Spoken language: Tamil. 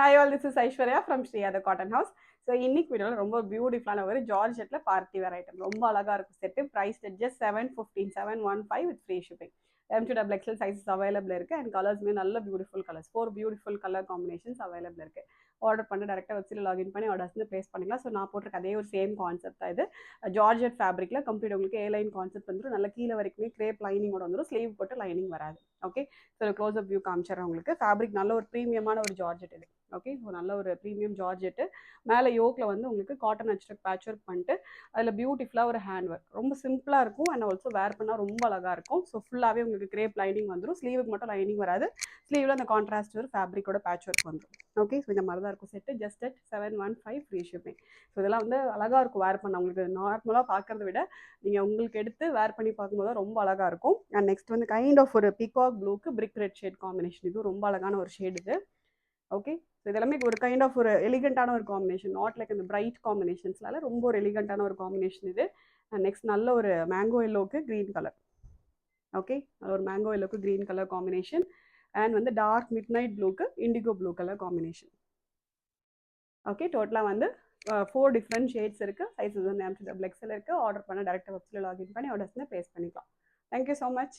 Hi all, this is Aishwarya from Shriya the Cotton House. So இன்னைக்கு வீடியோல ரொம்ப பியூட்டிஃபுல்லான ஒரு ஜார்ஜெட்ல பார்ட்டி வேர் ஐட்டம் ரொம்ப அழகா இருக்கும் set price just 715 715 with free shipping. M2 XL sizes available இருக்கு and கலர்ஸ்மே நல்ல beautiful colours 4 beautiful colour combinations available இருக்கு. ஆர்டர் பண்ணி டேரக்டா வெப்சைட்ல லாகின் பண்ணி ஆர்டர்ஸ் வந்து பிளேஸ் பண்ணிக்கலாம். ஸோ நான் போட்டிருக்க அதே ஒரு சேம் கான்செப்ட் தான் இது. ஜார்ஜெட் ஃபேப்ரிக்ல கம்ப்ளீட் உங்களுக்கு ஏ லைன் கான்செப்ட் வந்துடும். நல்ல கீழே வரைக்குமே கிரேப் லைனிங்கோட வந்துடும். ஸ்லீவ் போட்டு லைனிங் வராது. Okay, so close up view காமிச்சிடறேன் உங்களுக்கு. ஃபேப்ரிக் நல்ல ஒரு ப்ரீமியமான ஒரு ஜார்ஜெட் இது. ஓகே, ஸோ நல்ல ஒரு ப்ரீமியம் ஜார்ஜெட்டு. மேலே யோக்கில் வந்து உங்களுக்கு காட்டன் அச்டக் பேட்ச் ஒர்க் பண்ணிட்டு அதில் பியூட்டிஃபுல்லாக ஒரு ஹேண்ட் ஒர்க் ரொம்ப சிம்பிளாக இருக்கும். அண்ட் ஆல்சோ வேர் பண்ணால் ரொம்ப அழகாக இருக்கும். ஸோ ஃபுல்லாகவே உங்களுக்கு கிரேப் லைனிங் வந்துடும். ஸ்லீவுக்கு மட்டும் லைனிங் வராது. ஸ்லீவில் அந்த கான்ட்ராஸ்ட் ஒரு ஃபேப்ரிக்கோட பேட்ச் ஒர்க் வந்துடும். ஓகே, ஸோ இந்த மாதிரி தான் இருக்கும் set. Just at 715 free shipping. So இதெல்லாம் வந்து அழகாக இருக்கும் வேர் பண்ண. உங்களுக்கு நார்மலாக பார்க்கறத விட நீங்கள் உங்களுக்கு எடுத்து வேர் பண்ணி பார்க்கும்போது ரொம்ப அழகாக இருக்கும். அண்ட் நெக்ஸ்ட் வந்து கைண்ட் ஆஃப் ஒரு பிகாக் ப்ளூக்கு பிரிக் ரெட் ஷேட் காம்பினேஷன். இது ரொம்ப அழகான ஒரு ஷேட் இது. ஓகே, ஸோ இதெல்லாமே ஒரு கைண்ட் ஆஃப் ஒரு எலிகண்டான ஒரு காம்பினேஷன். நாட் லைக் இந்த பிரைட் காம்பினேஷன்ஸ்னால ரொம்ப ஒரு எலிகண்டான ஒரு காம்பினேஷன் இது. அண்ட் நெக்ஸ்ட் நல்ல ஒரு மேங்கோ எல்லோவுக்கு க்ரீன் கலர். ஓகே, ஒரு மேங்கோ எல்லோவுக்கு க்ரீன் கலர் காம்பினேஷன். அண்ட் வந்து டார்க் மிட் நைட் ப்ளூக்கு indigo blue colour combination. Okay, டோட்டலாக வந்து 4 டிஃப்ரெண்ட் ஷேட்ஸ் இருக்குது. சைஸஸ் வந்து M2 XL இருக்குது. ஆர்டர் பண்ண டேரெக்டாக வெப்சைட்டில் லாகின் பண்ணி ஆர்டர்ஸ்னு ப்ளேஸ் பண்ணிக்கலாம். Thank you so much.